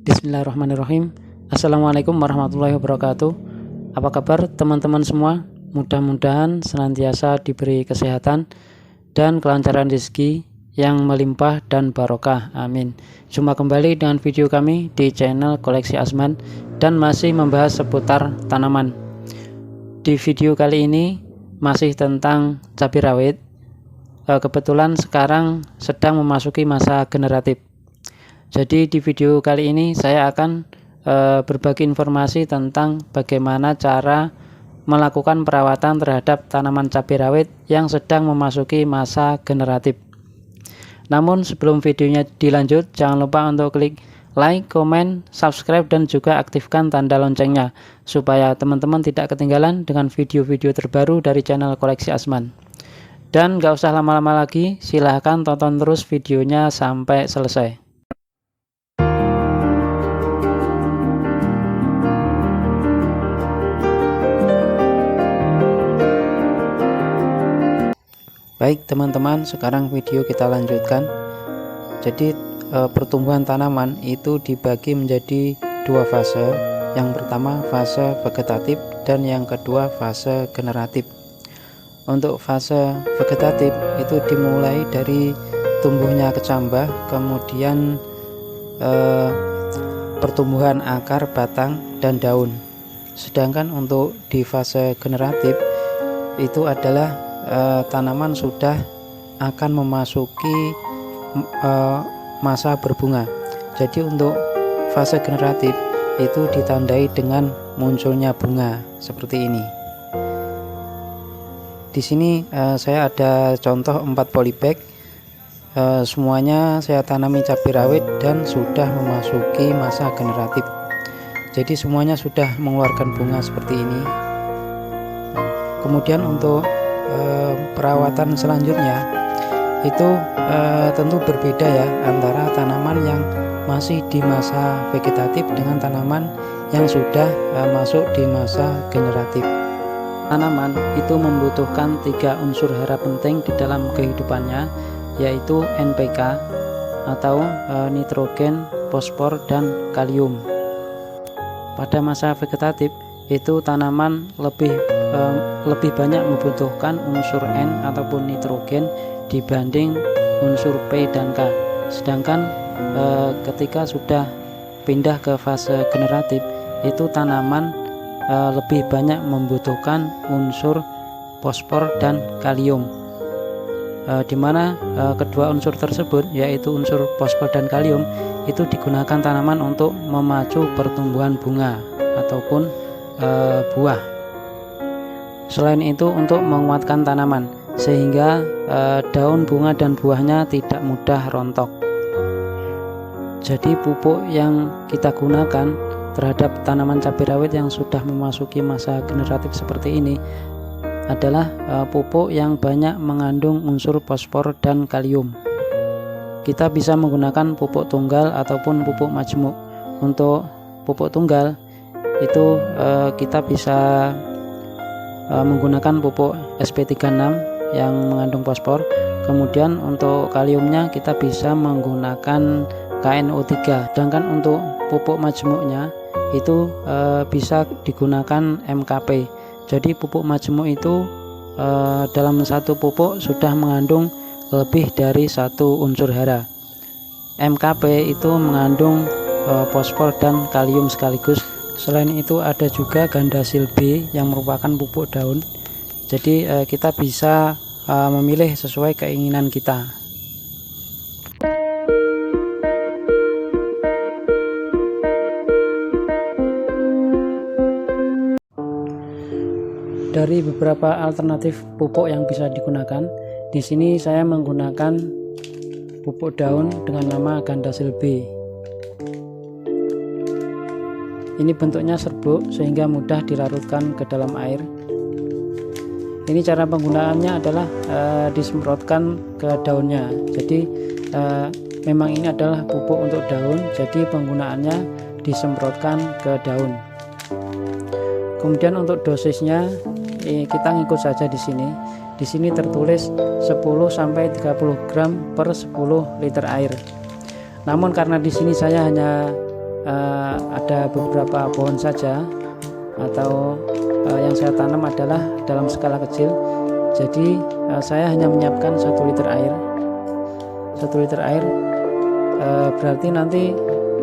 Bismillahirrahmanirrahim. Assalamualaikum warahmatullahi wabarakatuh. Apa kabar teman-teman semua? Mudah-mudahan senantiasa diberi kesehatan dan kelancaran rezeki yang melimpah dan barokah. Amin. Jumpa kembali dengan video kami di channel Koleksi Asman dan masih membahas seputar tanaman. Di video kali ini masih tentang cabai rawit. Kebetulan sekarang sedang memasuki masa generatif. Jadi di video kali ini saya akan berbagi informasi tentang bagaimana cara melakukan perawatan terhadap tanaman cabai rawit yang sedang memasuki masa generatif. Namun sebelum videonya dilanjut, jangan lupa untuk klik like, komen, subscribe, dan juga aktifkan tanda loncengnya supaya teman-teman tidak ketinggalan dengan video-video terbaru dari channel Koleksi Asman. Dan gak usah lama-lama lagi, silahkan tonton terus videonya sampai selesai. Baik teman-teman, sekarang video kita lanjutkan. Jadi pertumbuhan tanaman itu dibagi menjadi dua fase. Yang pertama fase vegetatif dan yang kedua fase generatif. Untuk fase vegetatif itu dimulai dari tumbuhnya kecambah, kemudian pertumbuhan akar, batang, dan daun. Sedangkan untuk di fase generatif itu adalah tanaman sudah akan memasuki masa berbunga. Jadi untuk fase generatif itu ditandai dengan munculnya bunga seperti ini. Di sini saya ada contoh 4 polybag. Semuanya saya tanami cabai rawit dan sudah memasuki masa generatif. Jadi semuanya sudah mengeluarkan bunga seperti ini. Kemudian untuk perawatan selanjutnya itu tentu berbeda ya antara tanaman yang masih di masa vegetatif dengan tanaman yang sudah masuk di masa generatif. Tanaman itu membutuhkan 3 unsur hara penting di dalam kehidupannya, yaitu NPK atau nitrogen, fosfor, dan kalium. Pada masa vegetatif itu tanaman lebih banyak membutuhkan unsur N ataupun nitrogen dibanding unsur P dan K. Sedangkan ketika sudah pindah ke fase generatif itu tanaman lebih banyak membutuhkan unsur fosfor dan kalium, di mana kedua unsur tersebut yaitu unsur fosfor dan kalium itu digunakan tanaman untuk memacu pertumbuhan bunga ataupun buah. Selain itu untuk menguatkan tanaman sehingga daun, bunga, dan buahnya tidak mudah rontok. Jadi pupuk yang kita gunakan terhadap tanaman cabai rawit yang sudah memasuki masa generatif seperti ini adalah pupuk yang banyak mengandung unsur fosfor dan kalium. Kita bisa menggunakan pupuk tunggal ataupun pupuk majemuk. Untuk pupuk tunggal itu kita bisa menggunakan pupuk SP36 yang mengandung fosfor. Kemudian untuk kaliumnya kita bisa menggunakan KNO3. Sedangkan untuk pupuk majemuknya itu bisa digunakan MKP. Jadi pupuk majemuk itu dalam satu pupuk sudah mengandung lebih dari 1 unsur hara. MKP itu mengandung fosfor dan kalium sekaligus. Selain itu ada juga Gandasil B yang merupakan pupuk daun. Jadi kita bisa memilih sesuai keinginan kita. Dari beberapa alternatif pupuk yang bisa digunakan, di sini saya menggunakan pupuk daun dengan nama Gandasil B. Ini bentuknya serbuk sehingga mudah dilarutkan ke dalam air. Ini cara penggunaannya adalah disemprotkan ke daunnya. Jadi memang ini adalah pupuk untuk daun, jadi penggunaannya disemprotkan ke daun. Kemudian untuk dosisnya kita ngikut saja di sini. Di sini tertulis 10-30 gram per 10 liter air. Namun karena di sini saya hanya ada beberapa pohon saja, atau yang saya tanam adalah dalam skala kecil. Jadi saya hanya menyiapkan 1 liter air. 1 liter air berarti nanti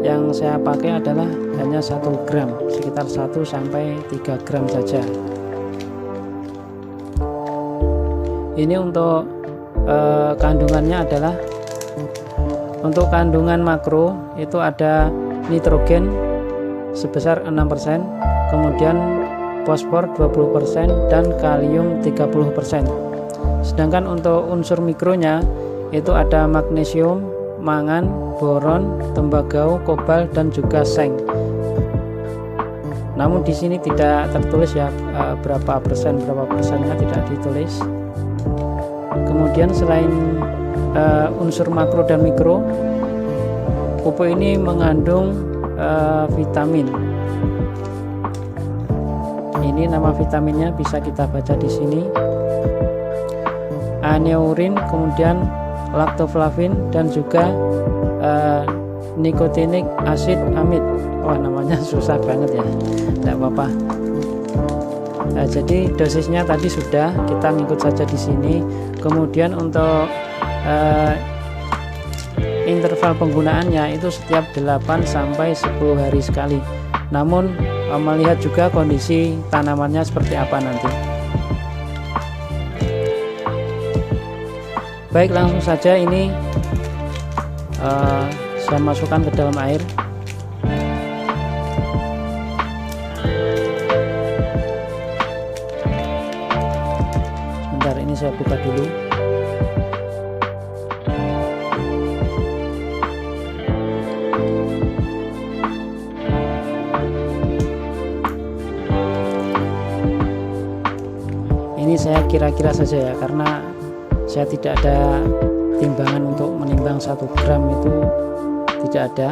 yang saya pakai adalah hanya 1 gram, sekitar 1 sampai 3 gram saja. Ini untuk kandungannya adalah, untuk kandungan makro itu ada nitrogen sebesar 6%, kemudian fosfor 20% dan kalium 30%. Sedangkan untuk unsur mikronya itu ada magnesium, mangan, boron, tembagau, kobalt dan juga seng. Namun di sini tidak tertulis ya berapa persennya tidak ditulis. Kemudian selain unsur makro dan mikro, pupuk ini mengandung vitamin. Ini nama vitaminnya bisa kita baca di sini. Aneurin, kemudian lactoflavin dan juga nikotinic acid amid. Wah, namanya susah banget ya. Tidak apa-apa. Jadi dosisnya tadi sudah, kita ngikut saja di sini. Kemudian untuk interval penggunaannya itu setiap 8 sampai 10 hari sekali. Namun melihat juga kondisi tanamannya seperti apa nanti. Baik, langsung saja ini saya masukkan ke dalam air. Sebentar, ini saya buka dulu. Ini saya kira-kira saja ya, karena saya tidak ada timbangan untuk menimbang 1 gram, itu tidak ada.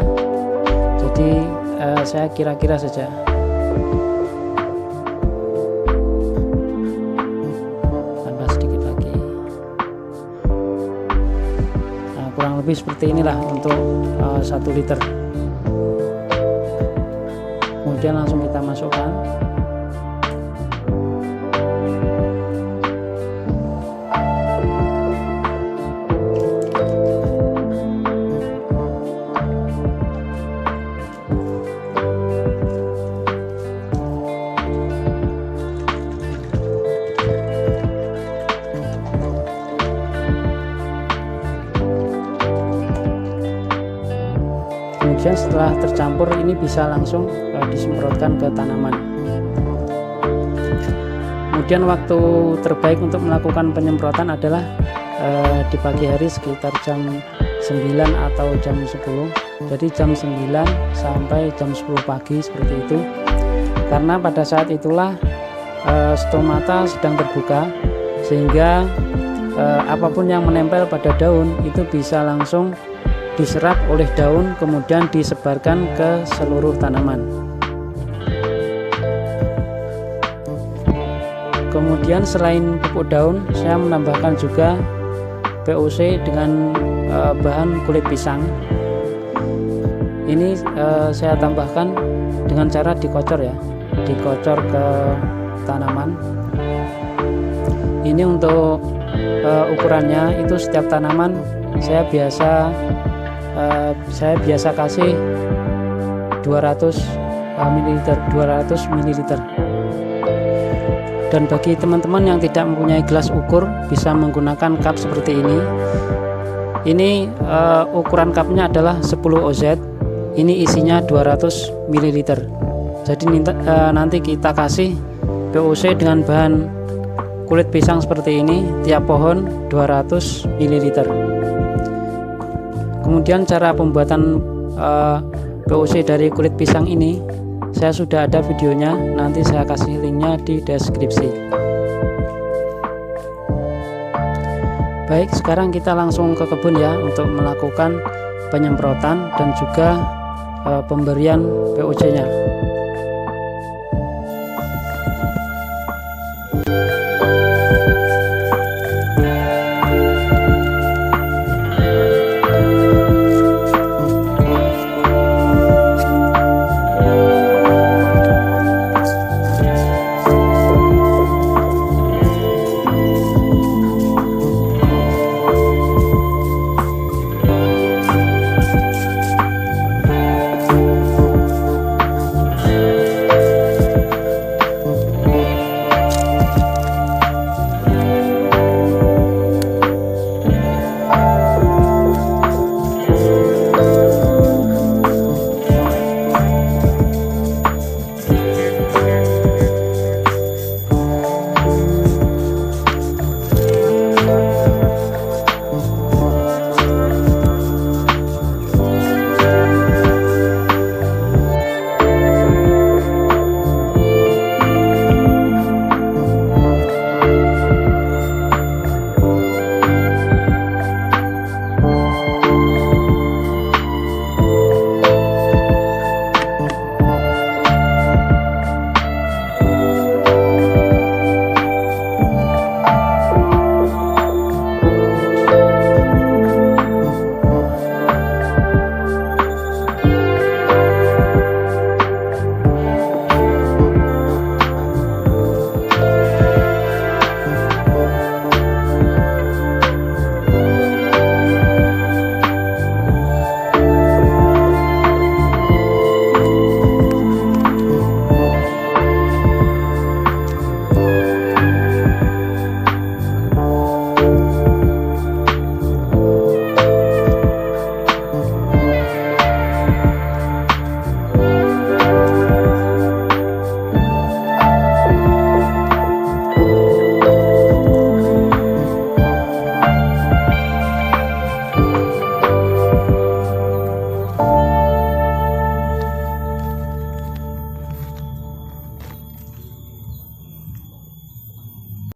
Jadi saya kira-kira saja. Tambah sedikit lagi. Nah, kurang lebih seperti inilah untuk 1 liter. Kemudian langsung kita masukkan. Kemudian setelah tercampur ini bisa langsung disemprotkan ke tanaman. Kemudian waktu terbaik untuk melakukan penyemprotan adalah di pagi hari sekitar jam 9 atau jam 10. Jadi jam 9 sampai jam 10 pagi seperti itu. Karena pada saat itulah stomata sedang terbuka, sehingga apapun yang menempel pada daun itu bisa langsung diserap oleh daun, kemudian disebarkan ke seluruh tanaman. Kemudian selain pupuk daun, saya menambahkan juga POC dengan bahan kulit pisang. Ini saya tambahkan dengan cara dikocor ya, dikocor ke tanaman. Ini untuk ukurannya itu setiap tanaman saya biasa kasih 200 ml. Dan bagi teman-teman yang tidak mempunyai gelas ukur, bisa menggunakan cup seperti ini. Ini ukuran cupnya adalah 10 oz. Ini isinya 200 ml. Jadi nanti kita kasih POC dengan bahan kulit pisang seperti ini, tiap pohon 200 ml. Kemudian cara pembuatan POC dari kulit pisang ini saya sudah ada videonya, nanti saya kasih linknya di deskripsi. Baik, sekarang kita langsung ke kebun ya untuk melakukan penyemprotan dan juga pemberian POC nya.